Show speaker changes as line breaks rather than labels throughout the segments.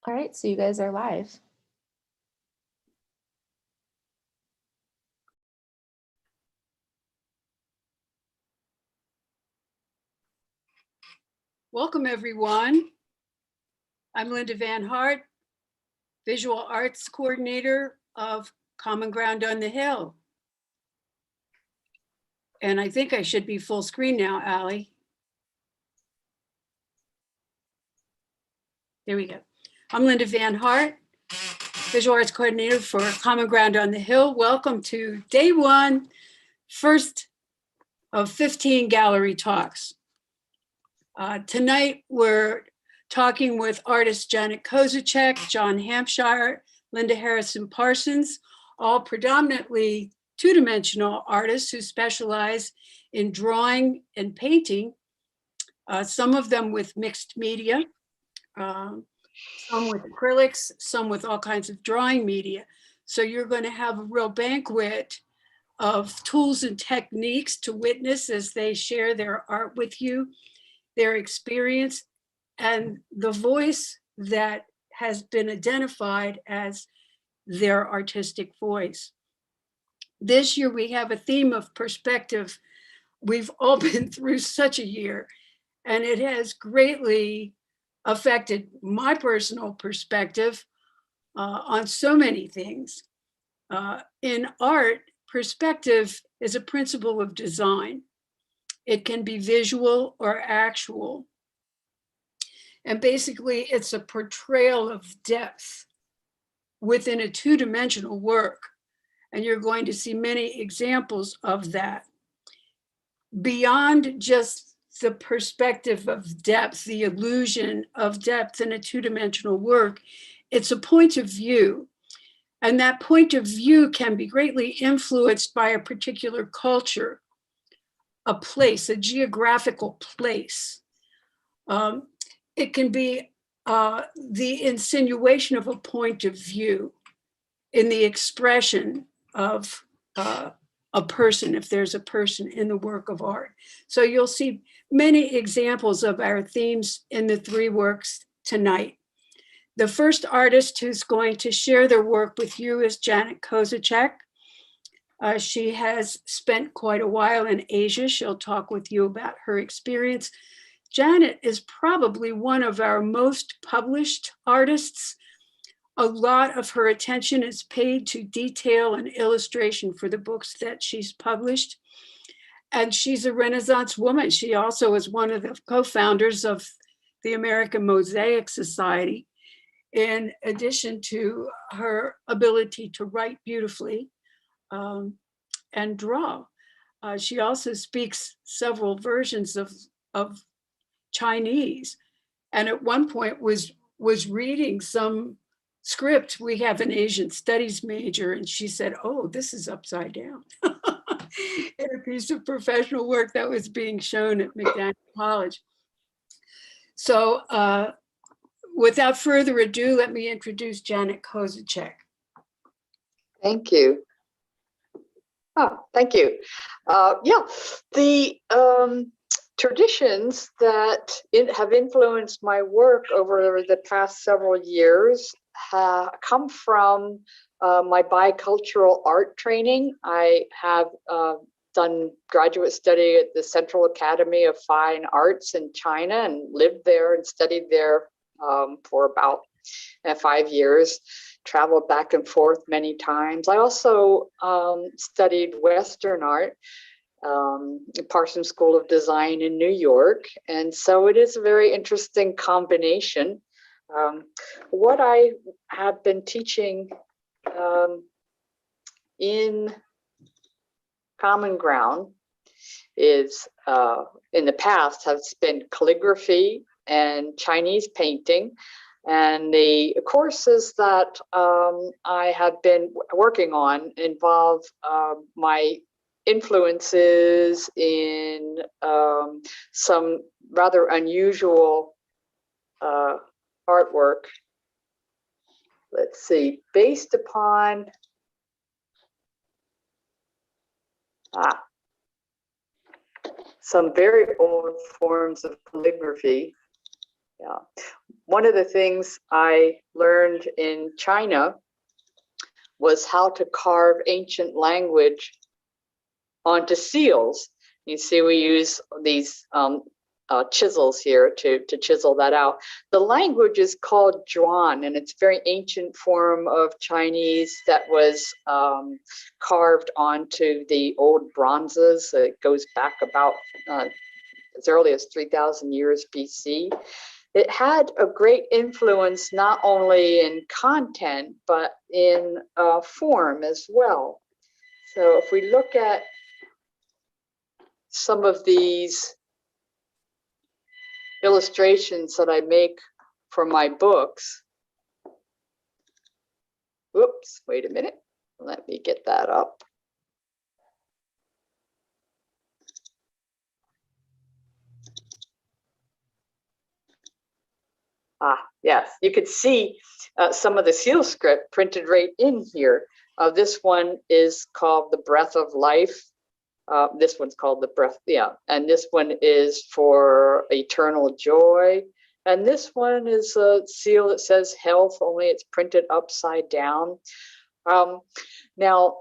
All right, so you guys are live.
Welcome, everyone. I'm Linda Van Hart, Visual Arts Coordinator of Common Ground on the Hill. And I think I should be full screen now, Allie. There we go. I'm Linda Van Hart, Visual Arts Coordinator for Common Ground on the Hill. Welcome to day one, first of 15 gallery talks. Tonight, we're talking with artists Janet Kozachek, John Hampshire, Linda Harrison-Parsons, all predominantly two-dimensional artists who specialize in drawing and painting, some of them with mixed media, some with acrylics, some with all kinds of drawing media. So you're going to have a real banquet of tools and techniques to witness as they share their art with you, their experience, and the voice that has been identified as their artistic voice. This year we have a theme of perspective. We've all been through such a year, and it has greatly affected my personal perspective on so many things. In art, perspective is a principle of design. It can be visual or actual. And basically, it's a portrayal of depth within a two-dimensional work. And you're going to see many examples of that. Beyond just the perspective of depth, the illusion of depth in a two-dimensional work, it's a point of view. And that point of view can be greatly influenced by a particular culture, a place, a geographical place. It can be the insinuation of a point of view in the expression of a person, if there's a person in the work of art. So you'll see many examples of our themes in the three works tonight. The first artist who's going to share their work with you is Janet Kozachek. She has spent quite a while in Asia. She'll talk with you about her experience. Janet is probably one of our most published artists. A lot of her attention is paid to detail and illustration for the books that she's published. And she's a Renaissance woman. She also is one of the co-founders of the American Mosaic Society, in addition to her ability to write beautifully and draw. She also speaks several versions of Chinese, and at one point was reading some script. We have an Asian studies major, and she said, "Oh, this is upside down," in a piece of professional work that was being shown at McDaniel College. So without further ado, let me introduce Janet Kozachek.
Thank you. Oh, thank you. Yeah, the traditions that have influenced my work over the past several years come from my bicultural art training. I have done graduate study at the Central Academy of Fine Arts in China and lived there and studied there for about 5 years. Traveled back and forth many times. I also studied Western art, Parsons School of Design in New York. And so it is a very interesting combination. What I have been teaching in Common Ground is, in the past, has been calligraphy and Chinese painting. And the courses that I have been working on involve my influences in some rather unusual artwork. Let's see, based upon some very old forms of calligraphy. Yeah. One of the things I learned in China was how to carve ancient language onto seals. You see, we use these chisels here to chisel that out. The language is called Zhuan, and it's a very ancient form of Chinese that was carved onto the old bronzes. It goes back about as early as 3,000 years BC. It had a great influence not only in content, but in form as well. So if we look at some of these illustrations that I make for my books. Whoops, wait a minute. Let me get that up. Yes, you could see some of the seal script printed right in here. This one is called The Breath of Life. This one's called The Breath, yeah. And this one is for Eternal Joy. And this one is a seal that says health, only it's printed upside down. Now,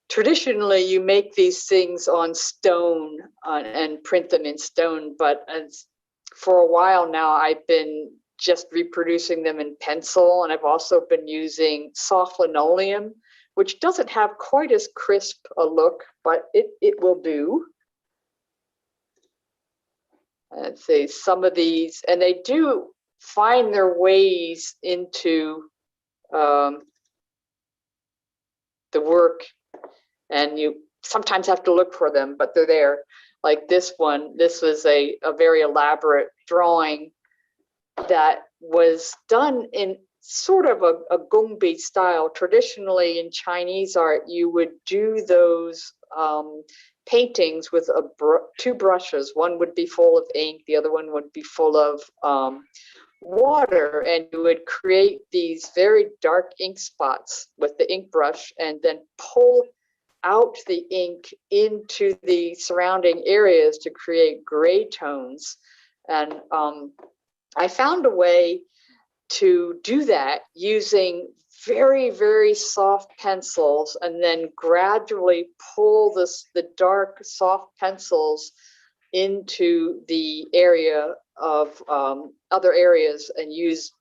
traditionally, you make these things on stone and print them in stone, but for a while now, I've been just reproducing them in pencil, and I've also been using soft linoleum, which doesn't have quite as crisp a look, but it will do. Let's see, some of these, and they do find their ways into the work, and you sometimes have to look for them, but they're there. Like this one, this was a very elaborate drawing that was done in sort of a gongbi style. Traditionally in Chinese art, you would do those paintings with two brushes. One would be full of ink, the other one would be full of water, and you would create these very dark ink spots with the ink brush and then pull out the ink into the surrounding areas to create gray tones. And I found a way to do that using very, very soft pencils, and then gradually pull the dark soft pencils into the area of other areas, and use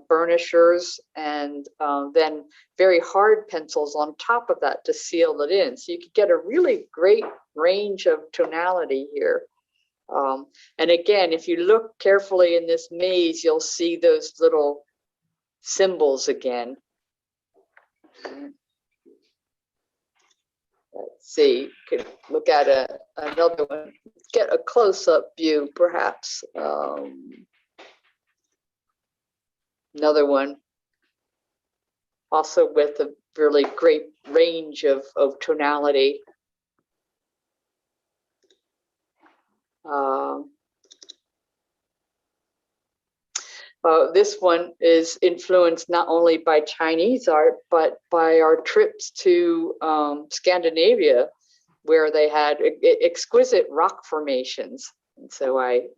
burnishers and then very hard pencils on top of that to seal it in. So you could get a really great range of tonality here. And again, if you look carefully in this maze, you'll see those little symbols again. Let's see, you could look at another one. Let's get a close-up view, perhaps. Another one, also with a really great range of tonality. This one is influenced not only by Chinese art, but by our trips to Scandinavia, where they had exquisite rock formations. And so I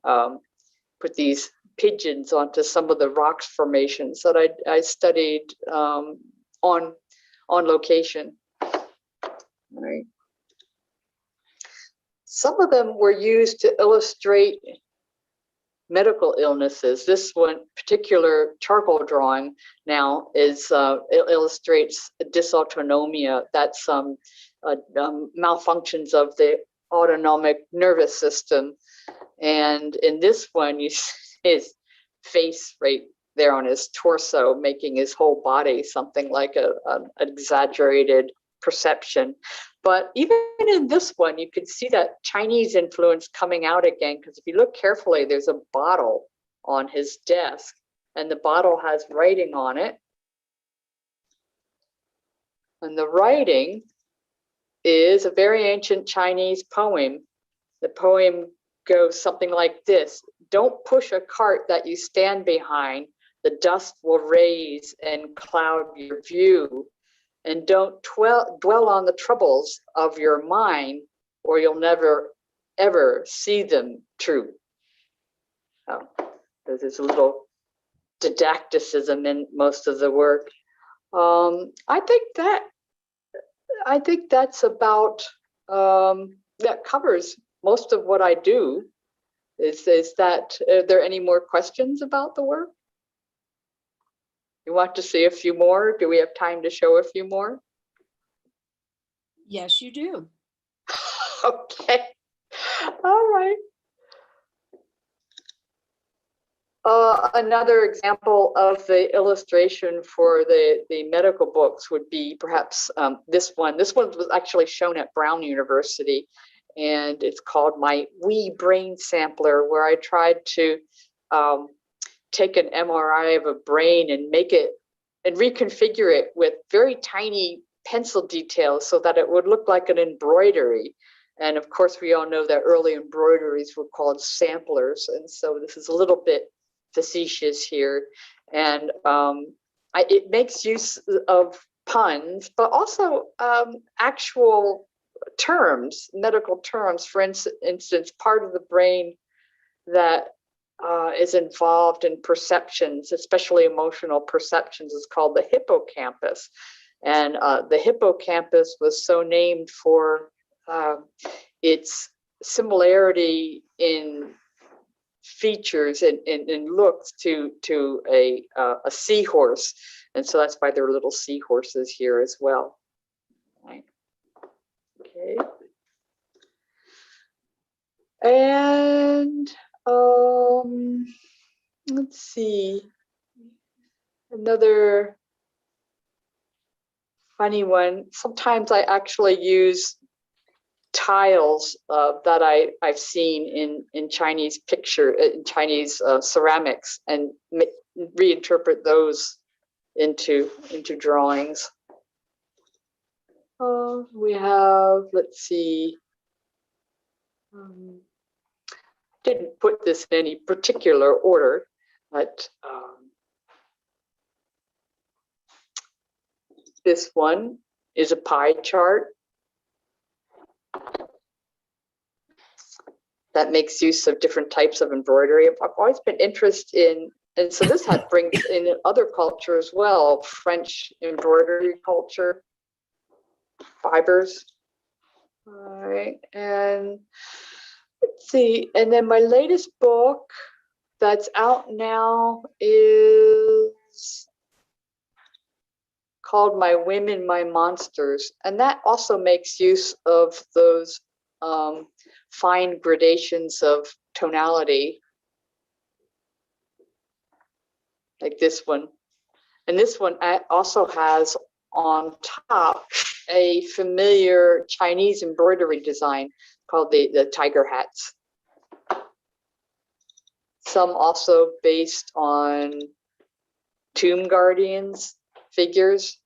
put these pigeons onto some of the rock formations that I studied on location. All right. Some of them were used to illustrate medical illnesses. This one particular charcoal drawing now is illustrates dysautonomia. That's malfunctions of the autonomic nervous system. And in this one, you see his face right there on his torso, making his whole body something like an exaggerated perception. But even in this one, you can see that Chinese influence coming out again, because if you look carefully, there's a bottle on his desk, and the bottle has writing on it. And the writing is a very ancient Chinese poem. The poem goes something like this: "Don't push a cart that you stand behind. The dust will raise and cloud your view. And don't dwell on the troubles of your mind, or you'll never, ever see them true." Oh, there's a little didacticism in most of the work. I think that's about, that covers most of what I do. Is that, are there any more questions about the work? You want to see a few more? Do we have time to show a few more?
Yes, you do.
Okay. All right. Another example of the illustration for the medical books would be perhaps this one. This one was actually shown at Brown University, and it's called my wee brain sampler, where I tried to take an MRI of a brain and make it and reconfigure it with very tiny pencil details so that it would look like an embroidery. And of course, we all know that early embroideries were called samplers. And so this is a little bit facetious here. And it makes use of puns, but also actual terms, medical terms. For instance, part of the brain that is involved in perceptions, especially emotional perceptions, is called the hippocampus. And the hippocampus was so named for its similarity in features and looks to a seahorse. And so that's why there are little seahorses here as well. Right. Okay. And let's see, another funny one. Sometimes I actually use tiles that I've seen in Chinese Chinese ceramics, and reinterpret those into drawings. We have, let's see, didn't put this in any particular order, but this one is a pie chart that makes use of different types of embroidery. I've always been interested in, and so this brings in other culture as well, French embroidery culture, fibers. All right, and let's see, and then my latest book that's out now is called My Women, My Monsters. And that also makes use of those fine gradations of tonality, like this one. And this one also has on top a familiar Chinese embroidery design called the tiger hats. Some also based on tomb guardians figures.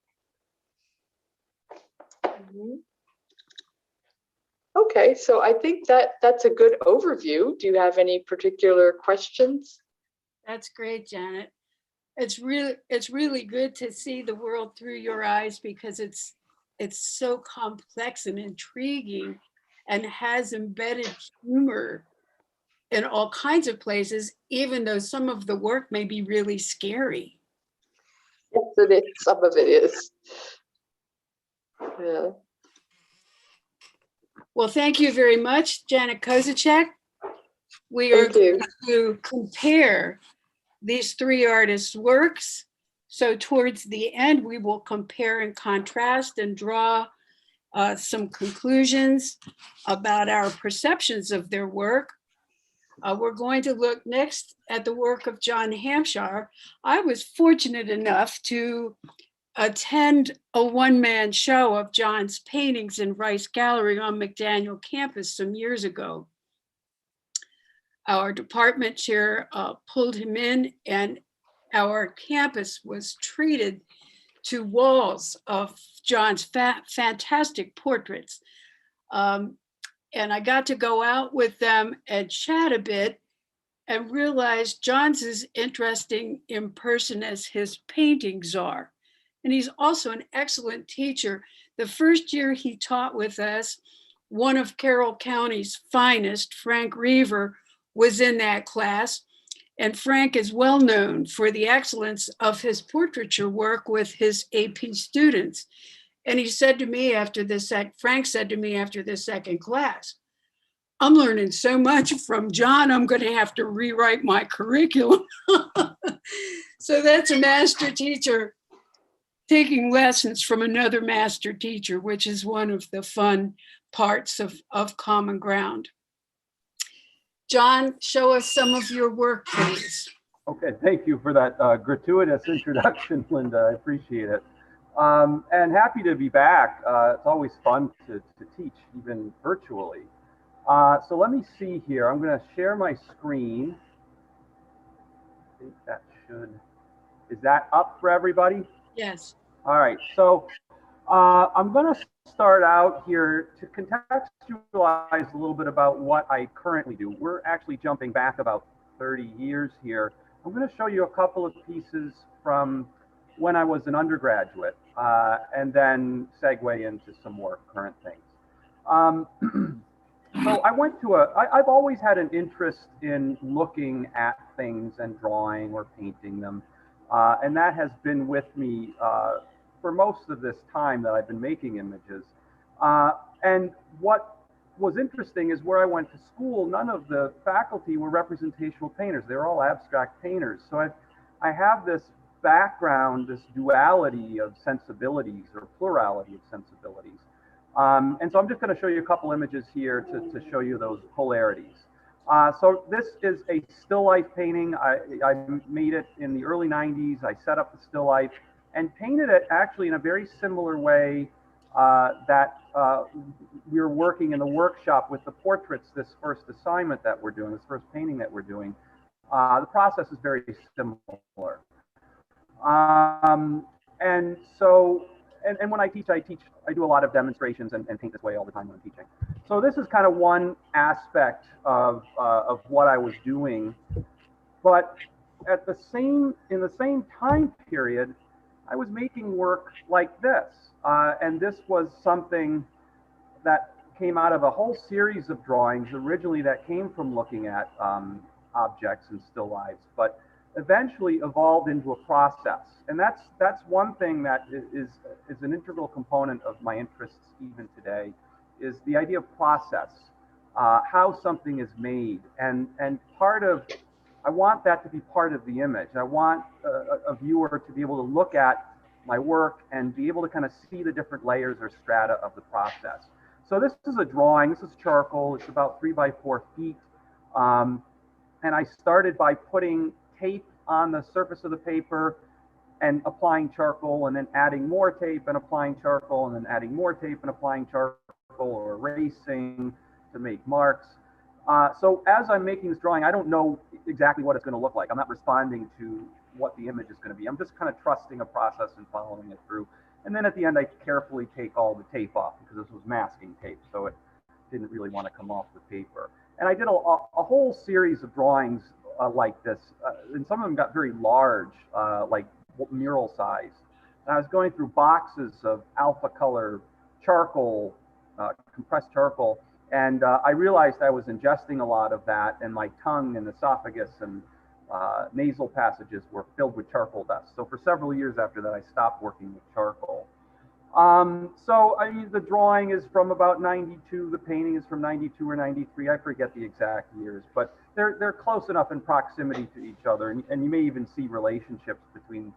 Okay, so I think that's a good overview. Do you have any particular questions?
That's great, Janet. It's really good to see the world through your eyes, because it's so complex and intriguing and has embedded humor in all kinds of places, even though some of the work may be really scary.
Yes, it is. Some of it is. Yeah.
Well, thank you very much, Janet Kozachek. We are going to compare these three artists' works. So towards the end, we will compare and contrast and draw some conclusions about our perceptions of their work. We're going to look next at the work of John Hampshire. I was fortunate enough to attend a one-man show of John's paintings in Rice Gallery on McDaniel campus some years ago. Our department chair pulled him in, and our campus was treated to walls of John's fantastic portraits. And I got to go out with them and chat a bit and realize John's as interesting in person as his paintings are. And he's also an excellent teacher. The first year he taught with us, one of Carroll County's finest, Frank Reaver, was in that class. And Frank is well known for the excellence of his portraiture work with his AP students. And he said to me after this, Frank said to me after the second class, I'm learning so much from John, I'm going to have to rewrite my curriculum. So that's a master teacher taking lessons from another master teacher, which is one of the fun parts of Common Ground. John, show us some of your work, please.
Okay, thank you for that gratuitous introduction, Linda. I appreciate it. And happy to be back. It's always fun to teach, even virtually. So let me see here. I'm going to share my screen. I think that is that up for everybody?
Yes.
All right, so I'm going to start out here to contextualize a little bit about what I currently do. We're actually jumping back about 30 years here. I'm going to show you a couple of pieces from when I was an undergraduate, and then segue into some more current things. So I went to I've always had an interest in looking at things and drawing or painting them. And that has been with me for most of this time that I've been making images. And what was interesting is where I went to school, none of the faculty were representational painters. They were all abstract painters. So I have this background, this duality of sensibilities or plurality of sensibilities. And so I'm just going to show you a couple images here to show you those polarities. So this is a still life painting. I made it in the early 90s. I set up the still life and painted it actually in a very similar way that we were working in the workshop with the portraits, this first assignment that we're doing, this first painting that we're doing. The process is very similar. And so, and when I teach, I do a lot of demonstrations and paint this way all the time when I'm teaching. So this is kind of one aspect of what I was doing, but in the same time period, I was making work like this, and this was something that came out of a whole series of drawings originally that came from looking at objects and still lives, but eventually evolved into a process. And that's one thing that is an integral component of my interests even today, is the idea of process, how something is made. And I want that to be part of the image. I want a viewer to be able to look at my work and be able to kind of see the different layers or strata of the process. So this is a drawing, this is charcoal, it's about 3 by 4 feet. And I started by putting tape on the surface of the paper and applying charcoal, and then adding more tape and applying charcoal, and then adding more tape and applying charcoal, or erasing to make marks. So as I'm making this drawing, I don't know exactly what it's going to look like. I'm not responding to what the image is going to be. I'm just kind of trusting a process and following it through. And then at the end, I carefully take all the tape off because this was masking tape, so it didn't really want to come off the paper. And I did a whole series of drawings like this, and some of them got very large, like mural size. And I was going through boxes of alpha color charcoal, compressed charcoal, and I realized I was ingesting a lot of that, and my tongue and esophagus and nasal passages were filled with charcoal dust. So for several years after that, I stopped working with charcoal. So I mean, the drawing is from about 92, the painting is from 92 or 93, I forget the exact years, but they're close enough in proximity to each other, and you may even see relationships between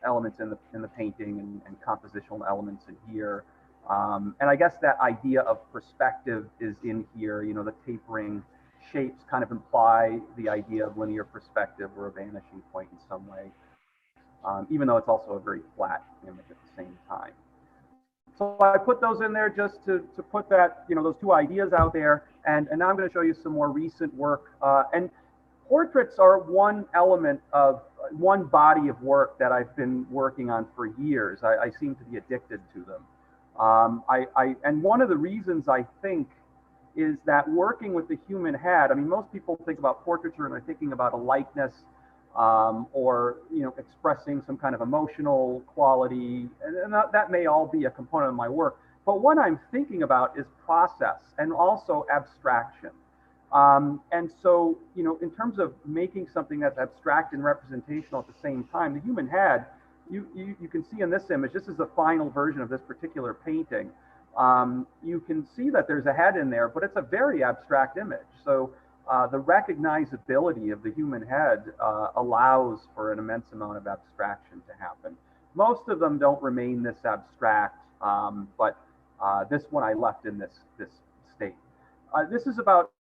elements in the painting and compositional elements in here. And I guess that idea of perspective is in here. You know, the tapering shapes kind of imply the idea of linear perspective or a vanishing point in some way, even though it's also a very flat image at the same time. So I put those in there just to put that, you know, those two ideas out there. And now I'm going to show you some more recent work. And portraits are one element of one body of work that I've been working on for years. I seem to be addicted to them. And one of the reasons I think is that working with the human head, I mean, most people think about portraiture and they're thinking about a likeness, or, you know, expressing some kind of emotional quality, and that may all be a component of my work. But what I'm thinking about is process and also abstraction. And so, you know, in terms of making something that's abstract and representational at the same time, the human head, you can see in this image, this is the final version of this particular painting. You can see that there's a head in there, but it's a very abstract image. So the recognizability of the human head allows for an immense amount of abstraction to happen. Most of them don't remain this abstract, but this one I left in this state. This is about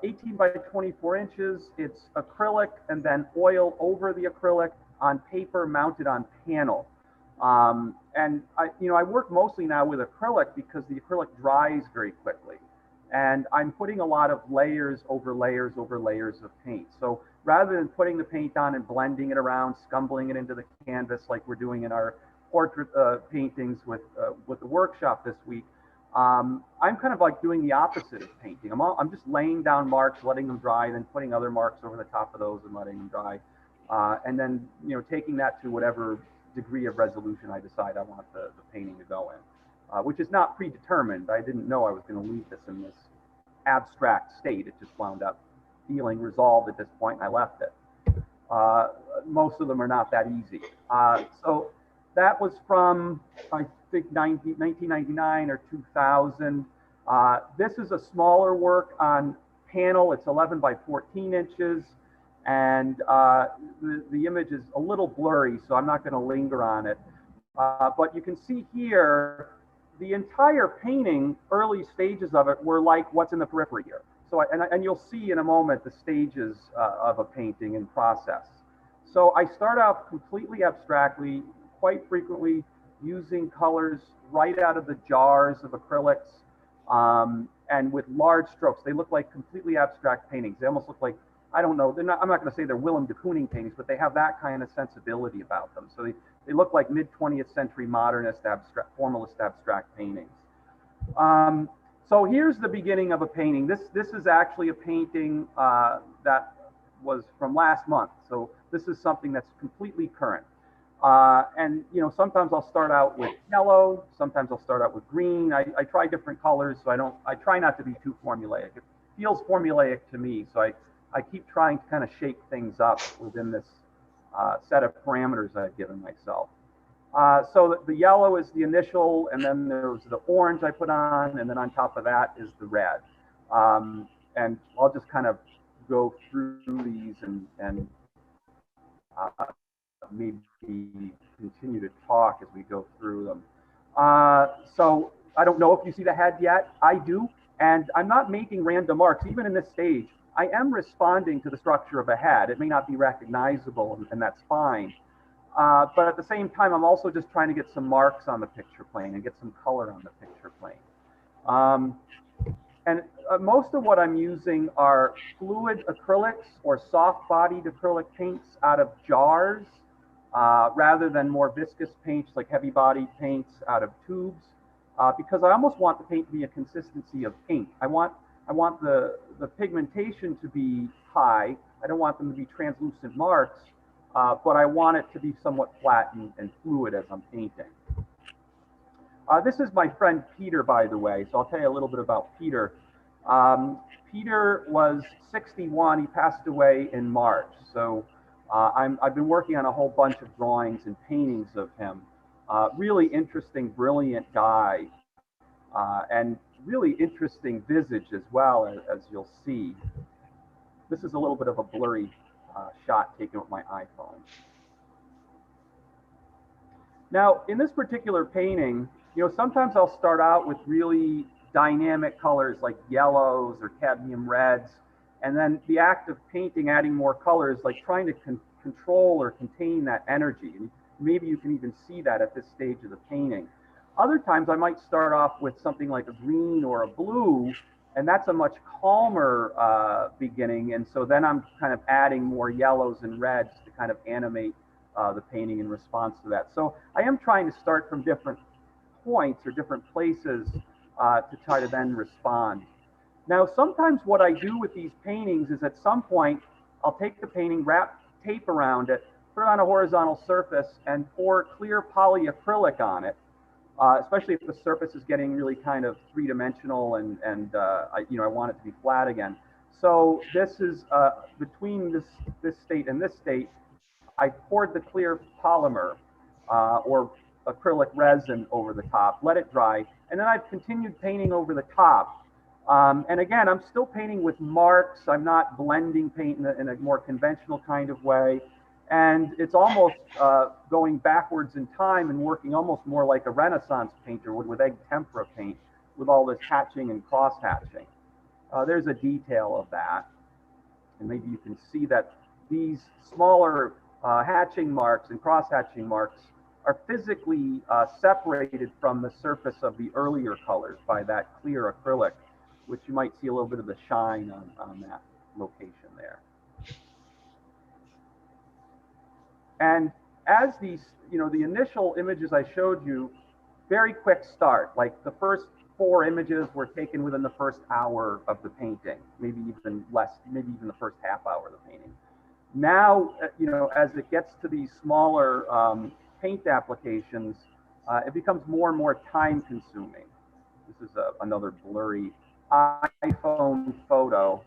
18 by 24 inches. It's acrylic and then oil over the acrylic on paper mounted on panel. And I work mostly now with acrylic because the acrylic dries very quickly. And I'm putting a lot of layers over layers over layers of paint. So rather than putting the paint on and blending it around, scumbling it into the canvas like we're doing in our portrait paintings with the workshop this week, I'm kind of like doing the opposite of painting. I'm just laying down marks, letting them dry, then putting other marks over the top of those and letting them dry. And then, you know, taking that to whatever degree of resolution I decide I want the painting to go in, which is not predetermined. I didn't know I was going to leave this in this abstract state. It just wound up feeling resolved at this point, and I left it. Most of them are not that easy. So that was from, I think, 1999 or 2000. This is a smaller work on panel. It's 11 by 14 inches. And the image is a little blurry, so I'm not going to linger on it. But you can see here, the entire painting, early stages of it were like what's in the periphery here. So, and you'll see in a moment the stages of a painting in process. So I start out completely abstractly, quite frequently using colors right out of the jars of acrylics, and with large strokes. They look like completely abstract paintings. They almost look like, I don't know, I'm not going to say they're Willem de Kooning paintings, but they have that kind of sensibility about them. So they look like mid-20th century modernist, formalist abstract paintings. So here's the beginning of a painting. This is actually a painting that was from last month. So this is something that's completely current. And, you know, sometimes I'll start out with yellow, sometimes I'll start out with green. I try different colors, so I try not to be too formulaic. It feels formulaic to me, so I keep trying to kind of shake things up within this set of parameters I've given myself. So the yellow is the initial, and then there's the orange I put on, and then on top of that is the red. And I'll just kind of go through these and maybe continue to talk as we go through them. So I don't know if you see the head yet. I do, and I'm not making random marks, even in this stage. I am responding to the structure of a head. It may not be recognizable, and that's fine. But at the same time, I'm also just trying to get some marks on the picture plane and get some color on the picture plane. And most of what I'm using are fluid acrylics or soft-bodied acrylic paints out of jars, rather than more viscous paints like heavy-bodied paints out of tubes, because I almost want the paint to be a consistency of ink. I want the pigmentation to be high. I don't want them to be translucent marks, but I want it to be somewhat flat and fluid as I'm painting. This is my friend Peter, by the way, so I'll tell you a little bit about Peter. Peter was 61. He passed away in March. So I've been working on a whole bunch of drawings and paintings of him. Really interesting, brilliant guy, and really interesting visage as well, as you'll see. This is a little bit of a blurry shot taken with my iPhone. Now, in this particular painting, you know, sometimes I'll start out with really dynamic colors like yellows or cadmium reds, and then the act of painting, adding more colors, like trying to control or contain that energy. And maybe you can even see that at this stage of the painting. Other times I might start off with something like a green or a blue, and that's a much calmer beginning. And so then I'm kind of adding more yellows and reds to kind of animate the painting in response to that. So I am trying to start from different points or different places to try to then respond. Now, sometimes what I do with these paintings is at some point, I'll take the painting, wrap tape around it, put it on a horizontal surface, and pour clear polyacrylic on it. especially if the surface is getting really kind of three-dimensional and I want it to be flat again. So this is between this state and this state, I poured the clear polymer or acrylic resin over the top, let it dry, and then I've continued painting over the top. And again, I'm still painting with marks. I'm not blending paint in a more conventional kind of way. And it's almost going backwards in time and working almost more like a Renaissance painter would with egg tempera paint, with all this hatching and cross hatching. There's a detail of that. And maybe you can see that these smaller hatching marks and cross hatching marks are physically separated from the surface of the earlier colors by that clear acrylic, which you might see a little bit of the shine on that location there. And as these, the initial images I showed you, very quick start, like the first 4 images were taken within the first hour of the painting, maybe even less, maybe even the first half hour of the painting. Now, as it gets to these smaller paint applications, it becomes more and more time consuming. This is another blurry iPhone photo.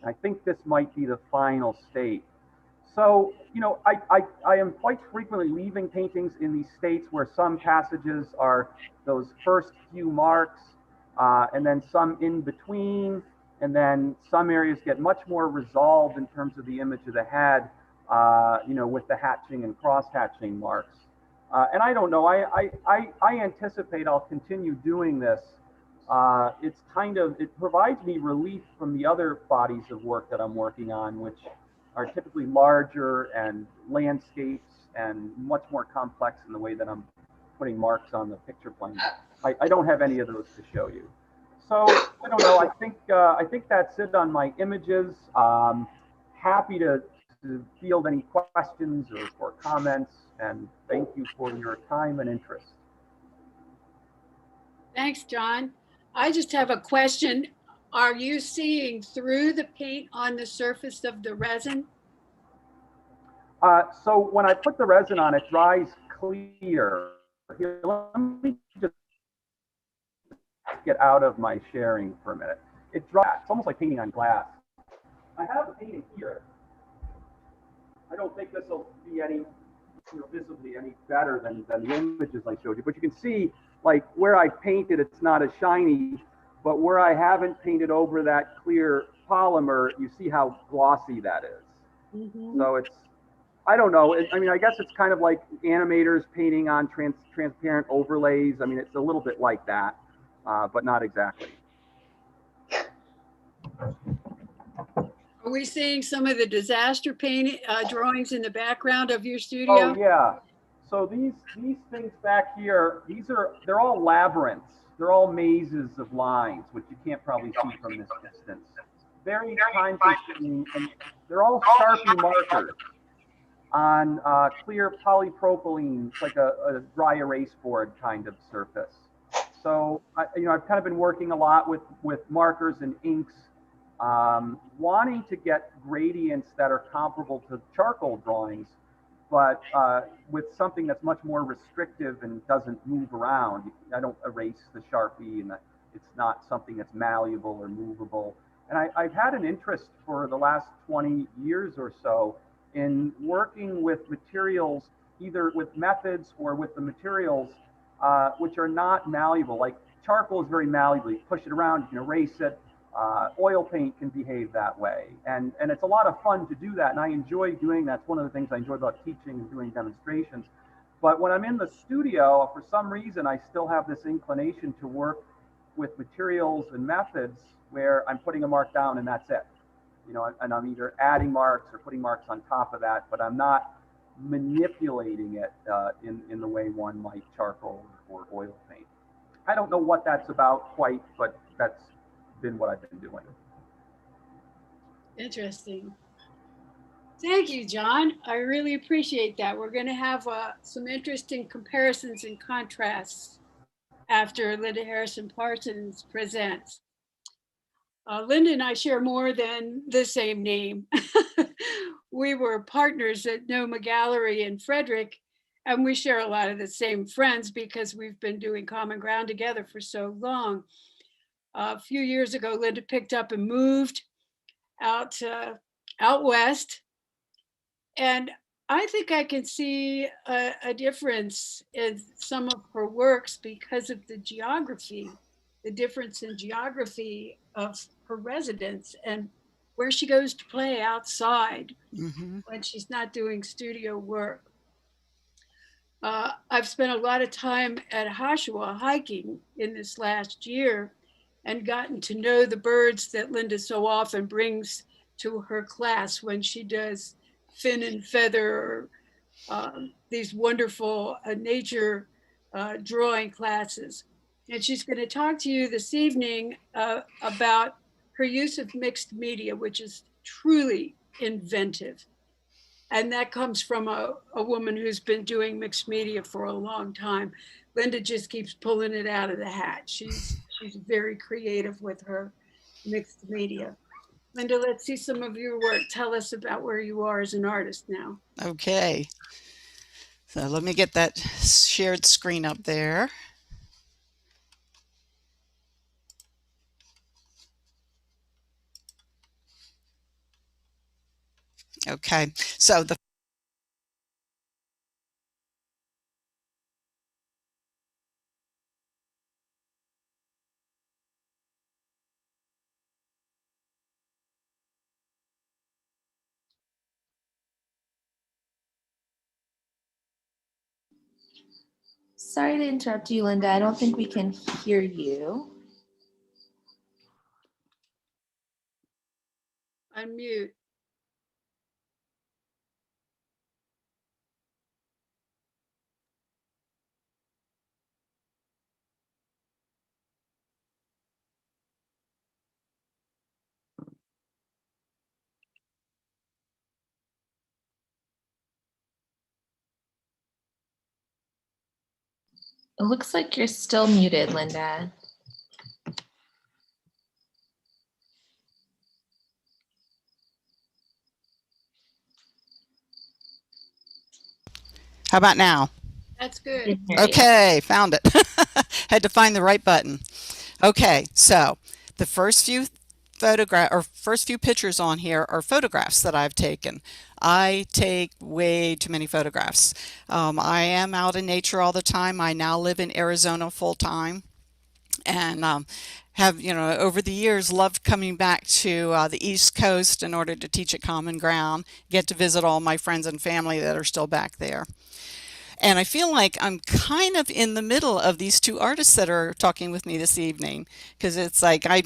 I think this might be the final state. So, I am quite frequently leaving paintings in these states where some passages are those first few marks, and then some in between, and then some areas get much more resolved in terms of the image of the head, with the hatching and cross-hatching marks. And I don't know, I anticipate I'll continue doing this. It provides me relief from the other bodies of work that I'm working on, which are typically larger and landscapes and much more complex in the way that I'm putting marks on the picture plane. I don't have any of those to show you. So I don't know, I think that's it on my images. Happy to field any questions or comments, and thank you for your time and interest.
Thanks, John. I just have a question. Are you seeing through the paint on the surface of the resin?
So when I put the resin on, it dries clear. Here, let me just get out of my sharing for a minute. It dries. It's almost like painting on glass. I have a painting here. I don't think this will be any, visibly any better than the images I showed you, but you can see, like, where I painted, it's not as shiny, but where I haven't painted over that clear polymer, you see how glossy that is. Mm-hmm. So it's, I don't know. I guess it's kind of like animators painting on transparent overlays. It's a little bit like that, but not exactly.
Are we seeing some of the disaster paint drawings in the background of your studio?
Oh yeah. So these things back here, they're all labyrinths. They're all mazes of lines, which you can't probably see from this distance. Very time consuming, and they're all Sharpie markers on clear polypropylene. It's like a dry erase board kind of surface. So I've kind of been working a lot with markers and inks, wanting to get gradients that are comparable to charcoal drawings, but with something that's much more restrictive and doesn't move around. I don't erase the Sharpie, and it's not something that's malleable or movable. And I've had an interest for the last 20 years or so in working with materials, either with methods or with the materials which are not malleable. Like charcoal is very malleable. You push it around, you can erase it. Oil paint can behave that way. And it's a lot of fun to do that. And I enjoy doing that. It's one of the things I enjoy about teaching and doing demonstrations. But when I'm in the studio, for some reason, I still have this inclination to work with materials and methods where I'm putting a mark down and that's it. And I'm either adding marks or putting marks on top of that, but I'm not manipulating it in the way one might charcoal or oil paint. I don't know what that's about quite, but that's been what I've been doing.
Interesting. Thank you, John. I really appreciate that. We're going to have some interesting comparisons and contrasts after Linda Harrison-Parsons presents. Linda and I share more than the same name. We were partners at Noma Gallery in Frederick, And we share a lot of the same friends because we've been doing Common Ground together for so long. A few years ago, Linda picked up and moved out west. And I think I can see a difference in some of her works because of the geography, the difference in geography of her residence and where she goes to play outside when she's not doing studio work. I've spent a lot of time at Hashua hiking in this last year and gotten to know the birds that Linda so often brings to her class when she does fin and feather, these wonderful nature drawing classes. And she's going to talk to you this evening about her use of mixed media, which is truly inventive. And that comes from a woman who's been doing mixed media for a long time. Linda just keeps pulling it out of the hat. She's very creative with her mixed media. Linda, let's see some of your work. Tell us about where you are as an artist now.
Okay. So let me get that shared screen up there. Okay, so the
Sorry to interrupt you, Linda. I don't think we can hear you.
Unmute.
It looks like you're still muted, Linda.
how about now?
That's good.
Okay, found it. Had to find the right button. Okay, so the first few pictures on here are photographs that I've taken. I take way too many photographs. I am out in nature all the time. I now live in Arizona full time, and have, over the years loved coming back to the East Coast in order to teach at Common Ground, get to visit all my friends and family that are still back there. And I feel like I'm kind of in the middle of these two artists that are talking with me this evening, because it's like I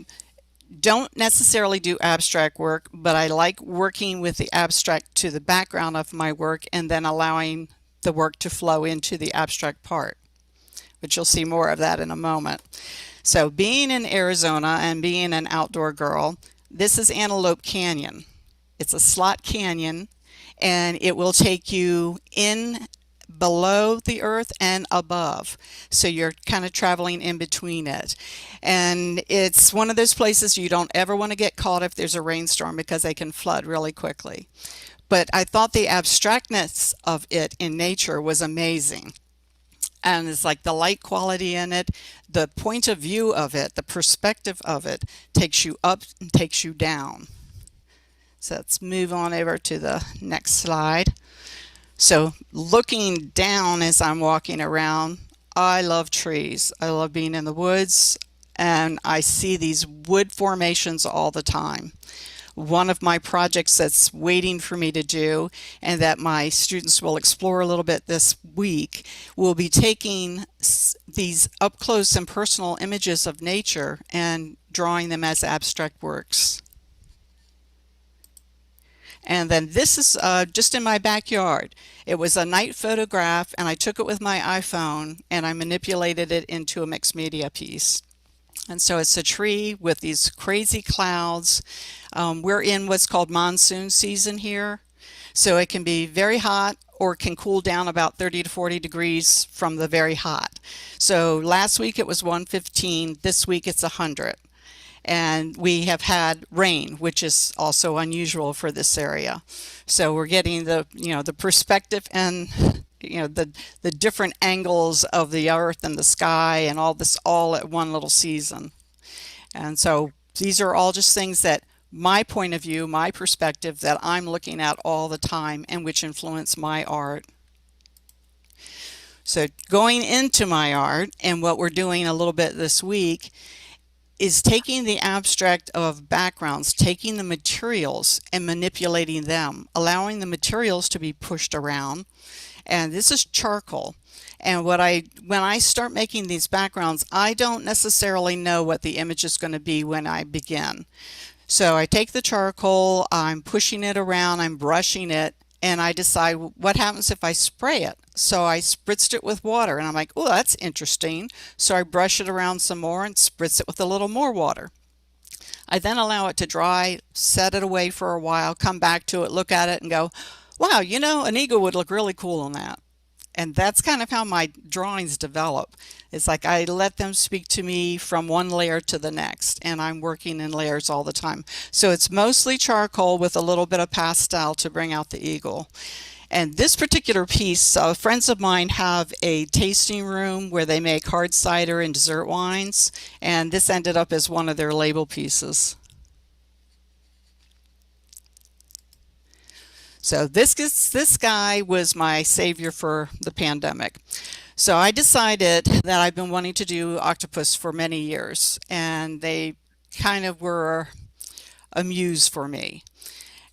don't necessarily do abstract work, but I like working with the abstract to the background of my work and then allowing the work to flow into the abstract part, which you'll see more of that in a moment. So being in Arizona and being an outdoor girl, this is Antelope Canyon. It's a slot canyon, and it will take you in below the earth and above, so you're kind of traveling in between it. And it's one of those places you don't ever want to get caught if there's a rainstorm, because they can flood really quickly. But I thought the abstractness of it in nature was amazing, and it's like the light quality in it, the point of view of it, the perspective of it takes you up and takes you down. So let's move on over to the next slide. So looking down as I'm walking around, I love trees. I love being in the woods, and I see these wood formations all the time. One of my projects that's waiting for me to do, and that my students will explore a little bit this week, will be taking these up close and personal images of nature and drawing them as abstract works. And then this is just in my backyard. It was a night photograph, and I took it with my iPhone and I manipulated it into a mixed media piece. And so it's a tree with these crazy clouds. We're in what's called monsoon season here. So it can be very hot, or it can cool down about 30 to 40 degrees from the very hot. So last week it was 115, this week it's 100. And we have had rain, which is also unusual for this area. So we're getting the, the perspective and the different angles of the earth and the sky and all this all at one little season. And so these are all just things that my point of view, my perspective that I'm looking at all the time and which influence my art. So going into my art, and what we're doing a little bit this week is taking the abstract of backgrounds, taking the materials and manipulating them, allowing the materials to be pushed around. And this is charcoal. And when I start making these backgrounds, I don't necessarily know what the image is going to be when I begin. So I take the charcoal, I'm pushing it around, I'm brushing it, and I decide what happens if I spray it. So I spritzed it with water, and I'm like, oh, that's interesting. So I brush it around some more and spritz it with a little more water. I then allow it to dry, set it away for a while, come back to it, look at it, and go, wow, an eagle would look really cool on that. And that's kind of how my drawings develop. It's like I let them speak to me from one layer to the next, and I'm working in layers all the time. So it's mostly charcoal with a little bit of pastel to bring out the eagle. And this particular piece, friends of mine have a tasting room where they make hard cider and dessert wines, and this ended up as one of their label pieces. So this guy was my savior for the pandemic. So I decided that I've been wanting to do octopus for many years, and they kind of were a muse for me.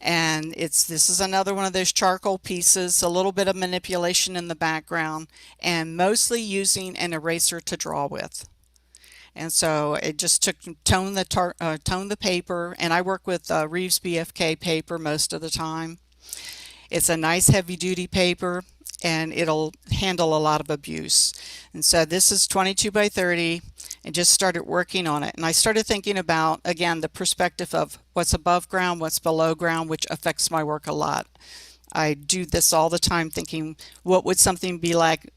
And this is another one of those charcoal pieces, a little bit of manipulation in the background, and mostly using an eraser to draw with. And so it just took tone the paper, and I work with Reeves BFK paper most of the time. It's a nice heavy-duty paper, and it'll handle a lot of abuse. And so this is 22 by 30, and just started working on it. And I started thinking about, again, the perspective of what's above ground, what's below ground, which affects my work a lot. I do this all the time, thinking, what would something be like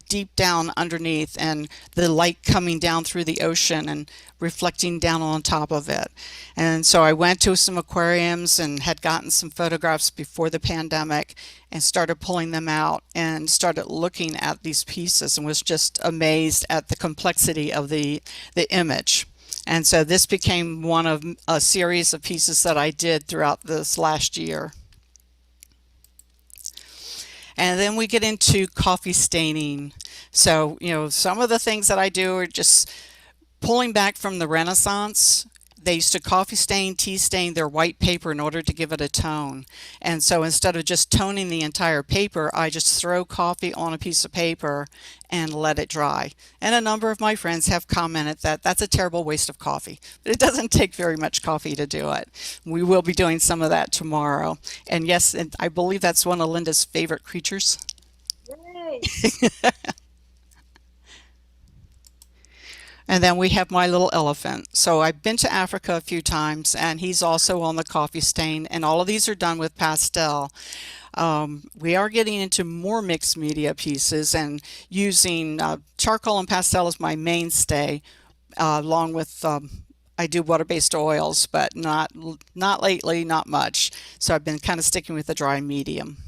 deep down underneath, and the light coming down through the ocean and reflecting down on top of it. And so I went to some aquariums and had gotten some photographs before the pandemic and started pulling them out and started looking at these pieces and was just amazed at the complexity of the image. And so this became one of a series of pieces that I did throughout this last year. And then we get into coffee staining. So, some of the things that I do are just pulling back from the Renaissance. They used to coffee stain, tea stain their white paper in order to give it a tone. And so instead of just toning the entire paper, I just throw coffee on a piece of paper and let it dry. And a number of my friends have commented that that's a terrible waste of coffee. But it doesn't take very much coffee to do it. We will be doing some of that tomorrow. And yes, and I believe that's one of Linda's favorite creatures.
Yay!
And then we have my little elephant. So I've been to Africa a few times, and he's also on the coffee stain, and all of these are done with pastel. We are getting into more mixed media pieces and using charcoal and pastel as my mainstay, along with I do water-based oils, but not lately, not much. So I've been kind of sticking with the dry medium.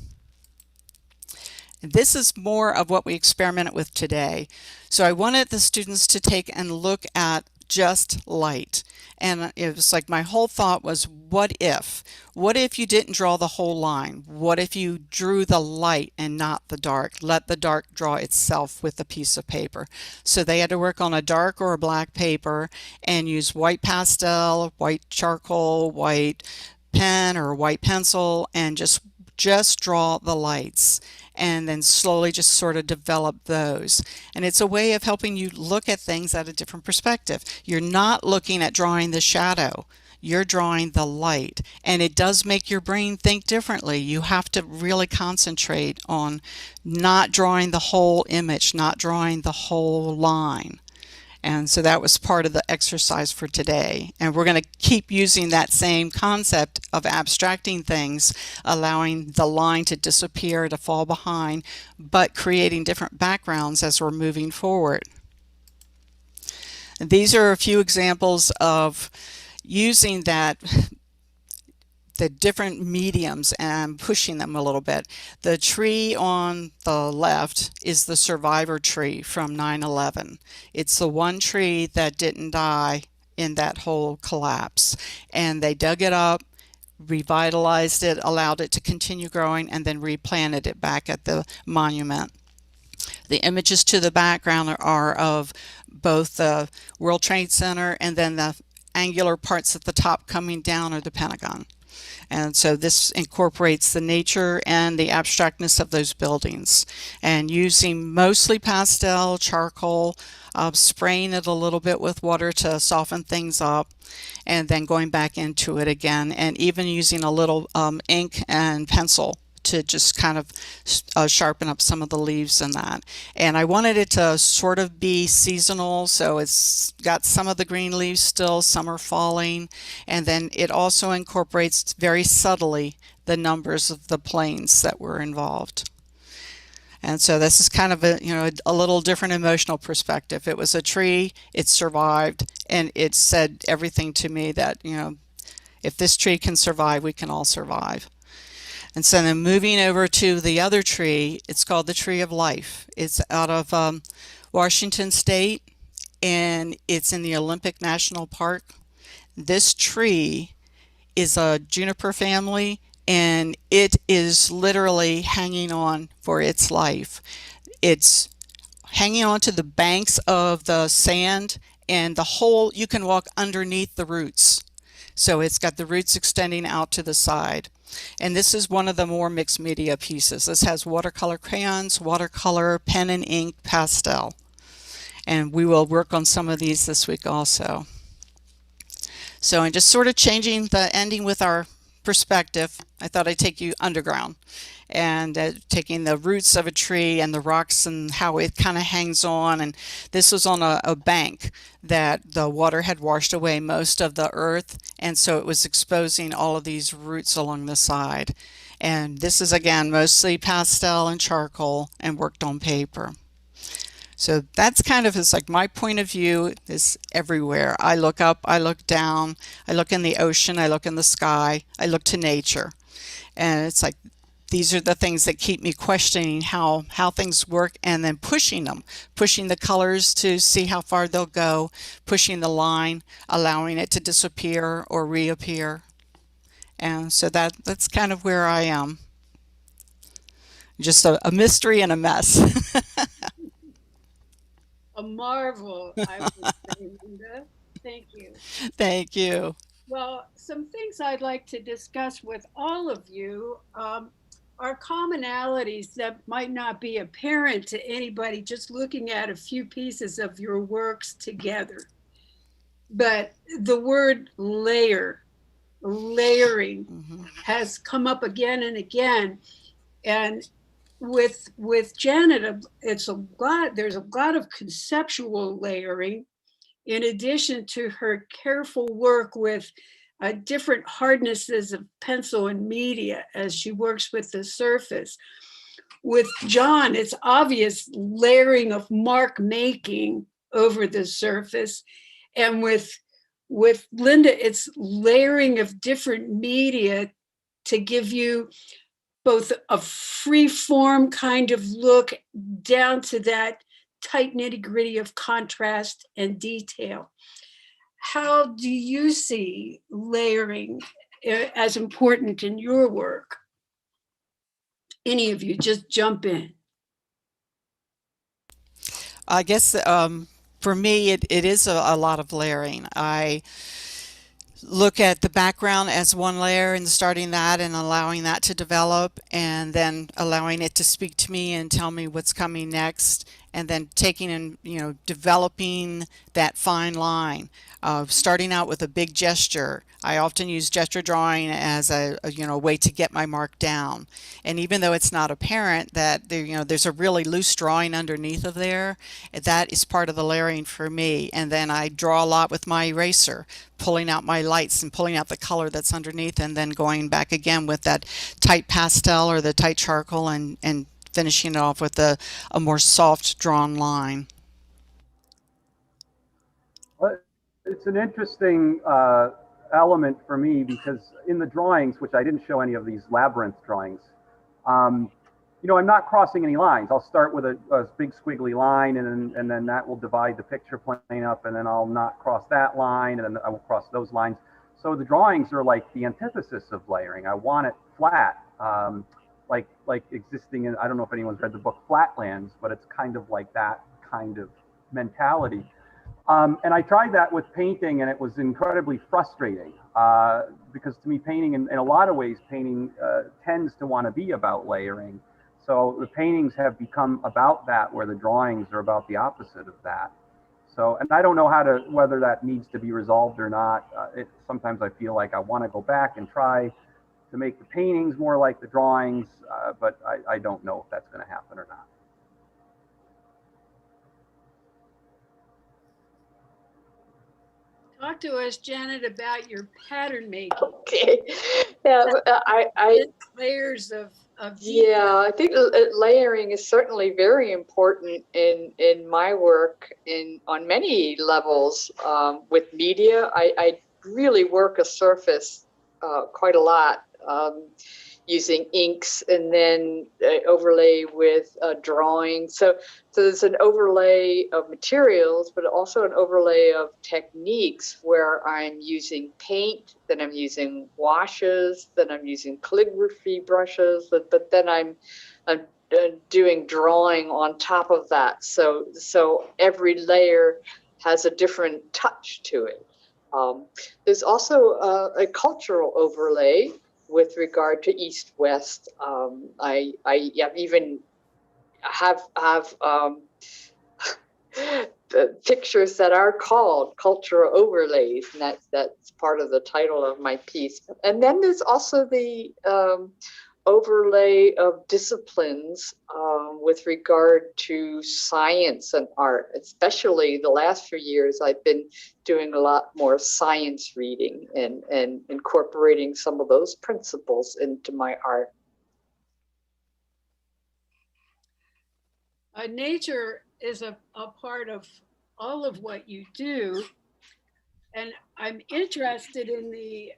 This is more of what we experimented with today. So I wanted the students to take and look at just light. And it was like my whole thought was, what if? What if you didn't draw the whole line? What if you drew the light and not the dark? Let the dark draw itself with a piece of paper. So they had to work on a dark or a black paper and use white pastel, white charcoal, white pen or white pencil, and just draw the lights, and then slowly just sort of develop those. And it's a way of helping you look at things at a different perspective. You're not looking at drawing the shadow, you're drawing the light, and it does make your brain think differently. You have to really concentrate on not drawing the whole image, not drawing the whole line. And so that was part of the exercise for today. And we're going to keep using that same concept of abstracting things, allowing the line to disappear, to fall behind, but creating different backgrounds as we're moving forward. And these are a few examples of using that the different mediums and pushing them a little bit. The tree on the left is the survivor tree from 9/11. It's the one tree that didn't die in that whole collapse. And they dug it up, revitalized it, allowed it to continue growing, and then replanted it back at the monument. The images to the background are of both the World Trade Center, and then the angular parts at the top coming down are the Pentagon. And so this incorporates the nature and the abstractness of those buildings, and using mostly pastel, charcoal, spraying it a little bit with water to soften things up, and then going back into it again, and even using a little ink and pencil to just kind of sharpen up some of the leaves in that. And I wanted it to sort of be seasonal, so it's got some of the green leaves still, some are falling, and then it also incorporates very subtly the numbers of the planes that were involved. And so this is kind of a little different emotional perspective. It was a tree, it survived, and it said everything to me that, if this tree can survive, we can all survive. And so then moving over to the other tree, it's called the Tree of Life. It's out of Washington State, and it's in the Olympic National Park. This tree is a juniper family, and it is literally hanging on for its life. It's hanging on to the banks of the sand, and you can walk underneath the roots. So it's got the roots extending out to the side. And this is one of the more mixed media pieces. This has watercolor crayons, watercolor, pen and ink, pastel. And we will work on some of these this week also. So I'm just sort of changing the ending with our perspective. I thought I'd take you underground and taking the roots of a tree and the rocks and how it kind of hangs on. And this was on a bank that the water had washed away most of the earth, and so it was exposing all of these roots along the side. And this is, again, mostly pastel and charcoal and worked on paper. So that's kind of like my point of view is everywhere. I look up, I look down, I look in the ocean, I look in the sky, I look to nature. And it's like these are the things that keep me questioning how things work, and then pushing them, pushing the colors to see how far they'll go, pushing the line, allowing it to disappear or reappear. And so that's kind of where I am. Just a mystery and a mess.
A marvel, I would say, Linda. Thank you.
Thank you.
Well, some things I'd like to discuss with all of you are commonalities that might not be apparent to anybody just looking at a few pieces of your works together. But the word layering, has come up again and again. And with Janet, there's a lot of conceptual layering, in addition to her careful work with different hardnesses of pencil and media as she works with the surface. With John, it's obvious layering of mark making over the surface. And with Linda, it's layering of different media to give you both a free form kind of look down to that tight nitty-gritty of contrast and detail. How do you see layering as important in your work? Any of you, just jump in.
I guess for me, it is a lot of layering. I look at the background as one layer and starting that and allowing that to develop, and then allowing it to speak to me and tell me what's coming next, and then taking and developing that fine line. Starting out with a big gesture. I often use gesture drawing as a way to get my mark down. And even though it's not apparent that there's a really loose drawing underneath of there, that is part of the layering for me. And then I draw a lot with my eraser, pulling out my lights and pulling out the color that's underneath, and then going back again with that tight pastel or the tight charcoal and finishing it off with a more soft drawn line.
It's an interesting element for me, because in the drawings, which I didn't show any of these labyrinth drawings, you know, I'm not crossing any lines. I'll start with a big squiggly line, and then that will divide the picture plane up, and then I'll not cross that line, and then I will cross those lines. So the drawings are like the antithesis of layering. I want it flat, like existing in, I don't know if anyone's read the book Flatlands, but it's kind of like that kind of mentality. And I tried that with painting, and it was incredibly frustrating, because to me, painting, in a lot of ways, painting tends to want to be about layering. So the paintings have become about that, where the drawings are about the opposite of that. So, and I don't know whether that needs to be resolved or not. Sometimes I feel like I want to go back and try to make the paintings more like the drawings, but I don't know if that's going to happen or not.
Talk to us, Janet, about your pattern making.
Okay. Yeah, I
layers of detail.
yeah, I think layering is certainly very important in my work on many levels. With media, I really work a surface quite a lot, using inks, and then overlay with drawing. So there's an overlay of materials, but also an overlay of techniques where I'm using paint, then I'm using washes, then I'm using calligraphy brushes, but then I'm doing drawing on top of that. So every layer has a different touch to it. There's also a cultural overlay with regard to East-West. I even have the pictures that are called cultural overlays, and that's part of the title of my piece. And then there's also the overlay of disciplines with regard to science and art. Especially the last few years, I've been doing a lot more science reading and incorporating some of those principles into my art.
Nature is a part of all of what you do. And I'm interested in the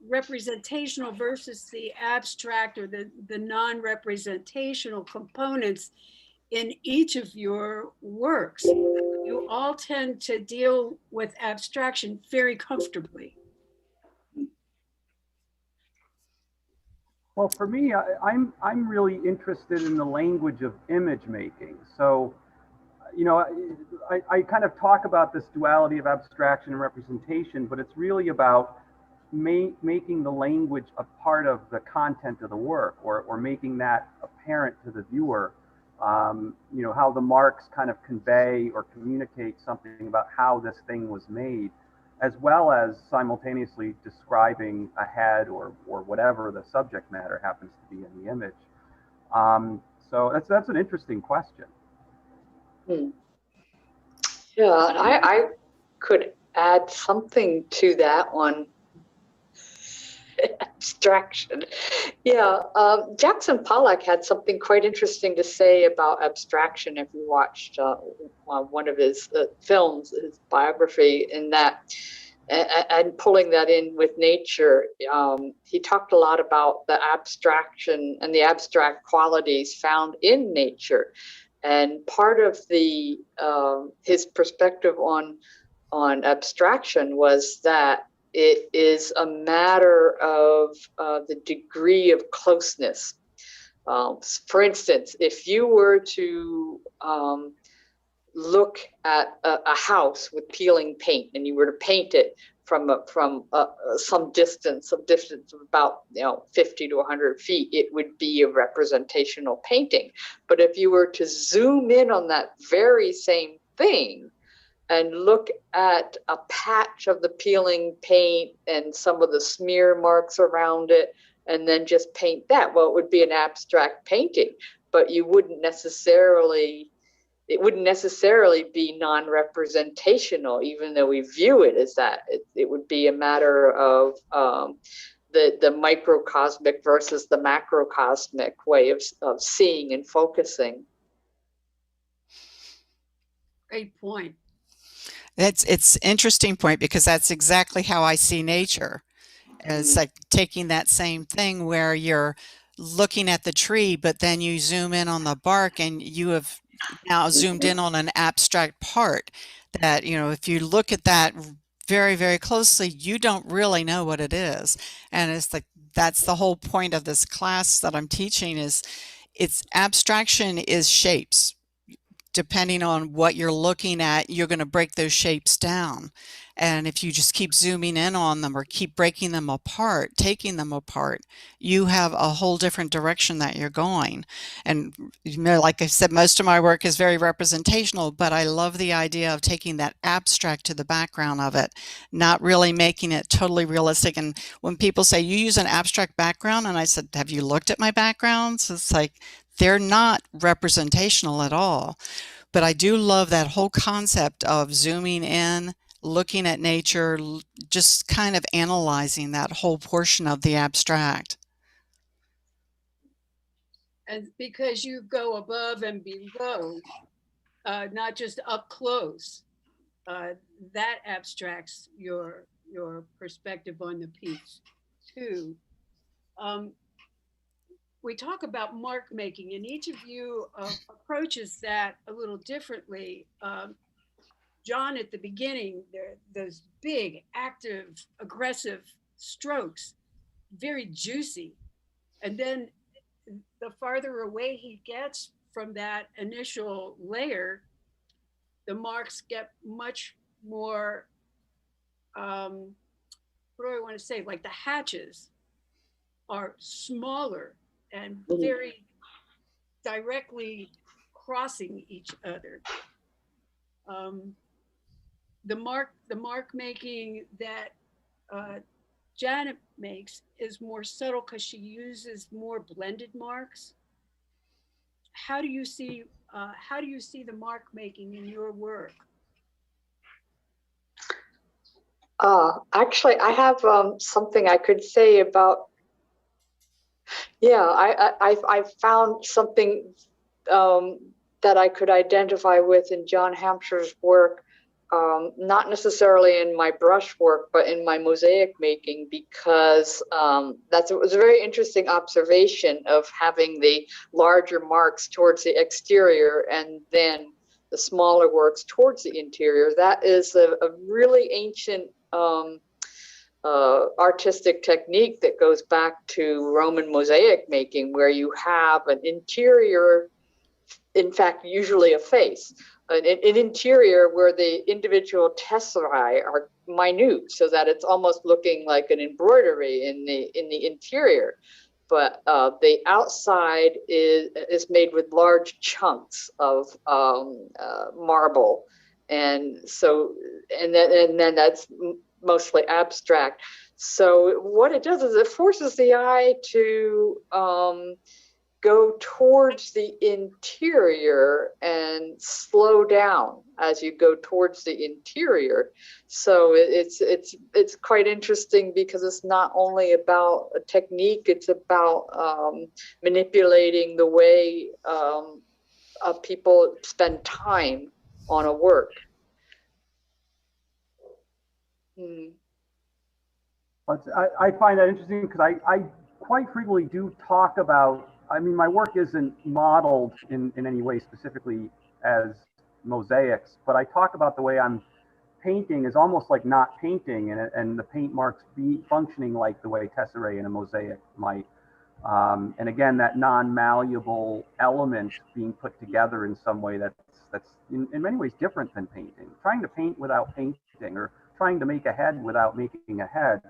representational versus the abstract, or the non-representational components in each of your works. You all tend to deal with abstraction very comfortably.
Well, for me, I'm really interested in the language of image making. So, you know, I kind of talk about this duality of abstraction and representation, but it's really about making the language a part of the content of the work, or making that apparent to the viewer. You know, how the marks kind of convey or communicate something about how this thing was made, as well as simultaneously describing a head or whatever the subject matter happens to be in the image. So that's an interesting question.
Yeah, I could add something to that one. Abstraction. Yeah, Jackson Pollock had something quite interesting to say about abstraction. If you watched one of his films, his biography, in that, and pulling that in with nature, he talked a lot about the abstraction and the abstract qualities found in nature. And part of the his perspective on abstraction was that it is a matter of the degree of closeness. For instance, if you were to look at a house with peeling paint, and you were to paint it from some distance of about 50 to 100 feet, it would be a representational painting. But if you were to zoom in on that very same thing and look at a patch of the peeling paint and some of the smear marks around it, and then just paint that, well, it would be an abstract painting, but it wouldn't necessarily be non-representational, even though we view it as that. It would be a matter of the microcosmic versus the macrocosmic way of seeing and focusing.
Great point.
It's interesting point because that's exactly how I see nature. And it's like taking that same thing where you're looking at the tree, but then you zoom in on the bark and you have now zoomed in on an abstract part that, you know, if you look at that very, very closely, you don't really know what it is. And it's like, that's the whole point of this class that I'm teaching is it's abstraction is shapes. Depending on what you're looking at, you're going to break those shapes down. And if you just keep zooming in on them or keep breaking them apart, taking them apart, you have a whole different direction that you're going. And you know, like I said, most of my work is very representational, but I love the idea of taking that abstract to the background of it, not really making it totally realistic. And when people say you use an abstract background, and I said, have you looked at my backgrounds? It's like, they're not representational at all. But I do love that whole concept of zooming in, looking at nature, just kind of analyzing that whole portion of the abstract.
And because you go above and below, not just up close, that abstracts your perspective on the piece too. We talk about mark making, and each of you approaches that a little differently. John, at the beginning, those big, active, aggressive strokes, very juicy. And then the farther away he gets from that initial layer, the marks get much more, what do I want to say, like the hatches are smaller and very directly crossing each other. The mark making that Janet makes is more subtle because she uses more blended marks. How do you see the mark making in your work?
Actually, I have something I could say about. Yeah, I found something that I could identify with in John Hampshire's work, not necessarily in my brush work, but in my mosaic making, because it was a very interesting observation of having the larger marks towards the exterior and then the smaller works towards the interior. That is a really ancient artistic technique that goes back to Roman mosaic making, where you have an interior, in fact, usually a face, an interior where the individual tesserae are minute, so that it's almost looking like an embroidery in the interior. But the outside is made with large chunks of marble, and then that's mostly abstract. So what it does is it forces the eye to go towards the interior and slow down as you go towards the interior. So it's quite interesting because it's not only about a technique, it's about manipulating the way people spend time on a work.
I find that interesting because I quite frequently do talk about, I mean, my work isn't modeled in any way specifically as mosaics, but I talk about the way I'm painting is almost like not painting, and the paint marks be functioning like the way tesserae in a mosaic might. And again, that non-malleable element being put together in some way that's in many ways different than painting. Trying to paint without painting, or trying to make a head without making a head.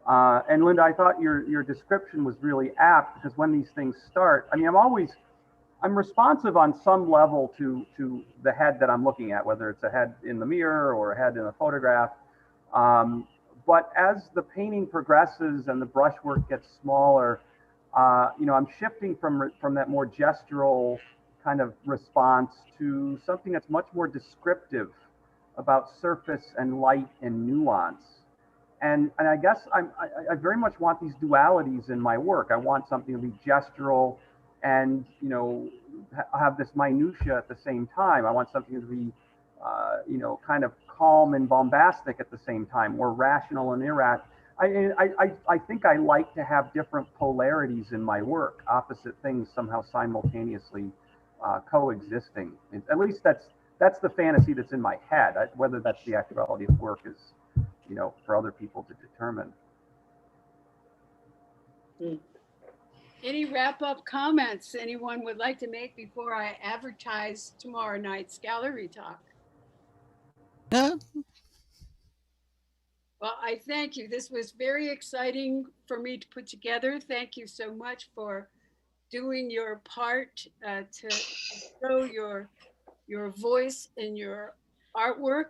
And Linda, I thought your description was really apt, because when these things start, I mean, I'm responsive on some level to the head that I'm looking at, whether it's a head in the mirror or a head in a photograph. But as the painting progresses and the brushwork gets smaller, I'm shifting from that more gestural kind of response to something that's much more descriptive about surface and light and nuance. And I guess I very much want these dualities in my work. I want something to be gestural and, have this minutia at the same time. I want something to be, kind of calm and bombastic at the same time, or rational and irrational. I think I like to have different polarities in my work, opposite things somehow simultaneously coexisting. At least that's the fantasy that's in my head. Whether that's the actuality of work is, for other people to determine.
Any wrap-up comments anyone would like to make before I advertise tomorrow night's gallery talk? Well, I thank you. This was very exciting for me to put together. Thank you so much for doing your part to show your voice in your artwork.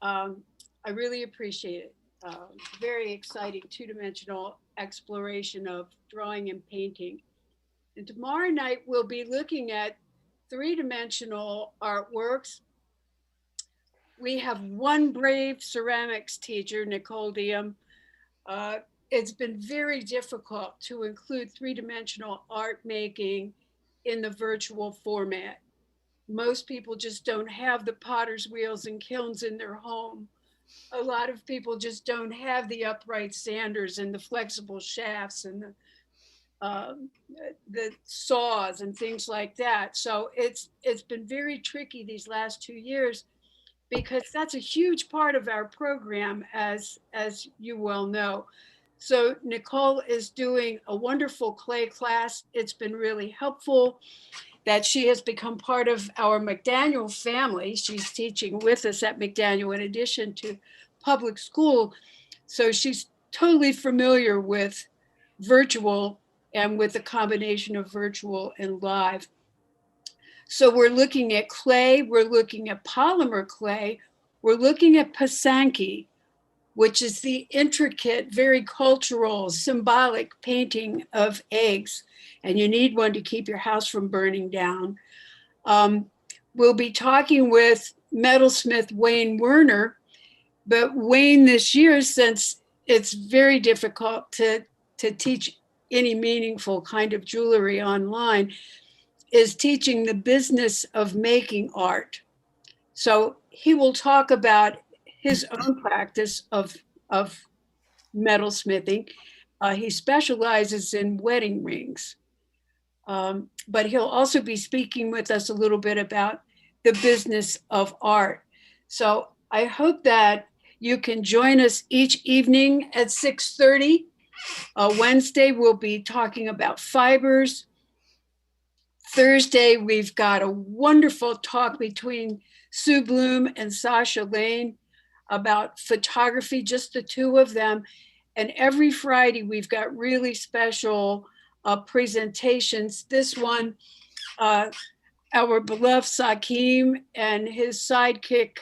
I really appreciate it. Very exciting two-dimensional exploration of drawing and painting. And tomorrow night, we'll be looking at three-dimensional artworks. We have one brave ceramics teacher, Nicole Diem. It's been very difficult to include three-dimensional art making in the virtual format. Most people just don't have the potter's wheels and kilns in their home. A lot of people just don't have the upright sanders and the flexible shafts and the saws and things like that. So it's been very tricky these last 2 years, because that's a huge part of our program, as you well know. So Nicole is doing a wonderful clay class. It's been really helpful that she has become part of our McDaniel family. She's teaching with us at McDaniel in addition to public school. So she's totally familiar with virtual and with the combination of virtual and live. So we're looking at clay, we're looking at polymer clay, we're looking at Pasanki, which is the intricate, very cultural, symbolic painting of eggs. And you need one to keep your house from burning down. We'll be talking with metalsmith Wayne Werner, but Wayne this year, since it's very difficult to teach any meaningful kind of jewelry online, is teaching the business of making art. So he will talk about his own practice of metalsmithing. He specializes in wedding rings. But he'll also be speaking with us a little bit about the business of art. So I hope that you can join us each evening at 6:30. Wednesday, we'll be talking about fibers. Thursday, we've got a wonderful talk between Sue Bloom and Sasha Lane about photography, just the two of them. And every Friday, we've got really special presentations. This one, our beloved Sakim and his sidekick,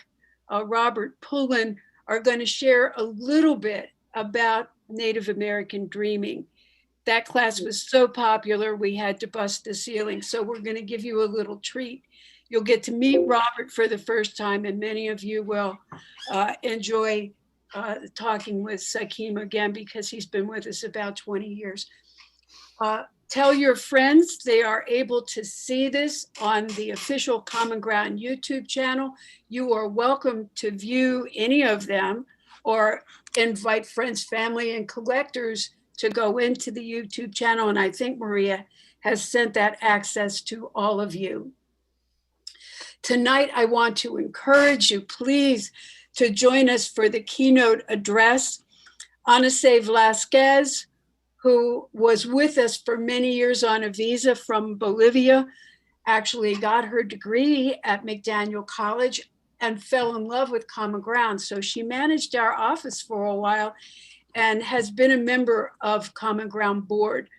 Robert Pullen, are going to share a little bit about Native American dreaming. That class was so popular, we had to bust the ceiling. So we're going to give you a little treat. You'll get to meet Robert for the first time, and many of you will enjoy talking with Sakim again, because he's been with us about 20 years. Tell your friends. They are able to see this on the official Common Ground YouTube channel. You are welcome to view any of them, or invite friends, family, and collectors to go into the YouTube channel. And I think Maria has sent that access to all of you. Tonight, I want to encourage you, please, to join us for the keynote address. Anase Velasquez, who was with us for many years on a visa from Bolivia, actually got her degree at McDaniel College and fell in love with Common Ground. So she managed our office for a while and has been a member of Common Ground board.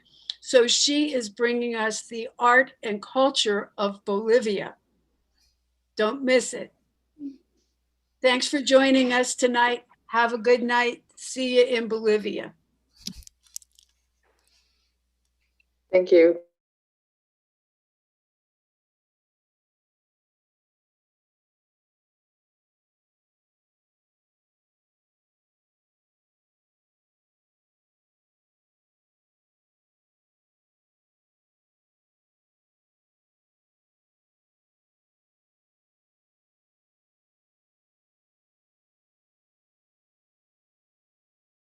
So she is bringing us the art and culture of Bolivia. Don't miss it. Thanks for joining us tonight. Have a good night. See you in Bolivia.
Thank you.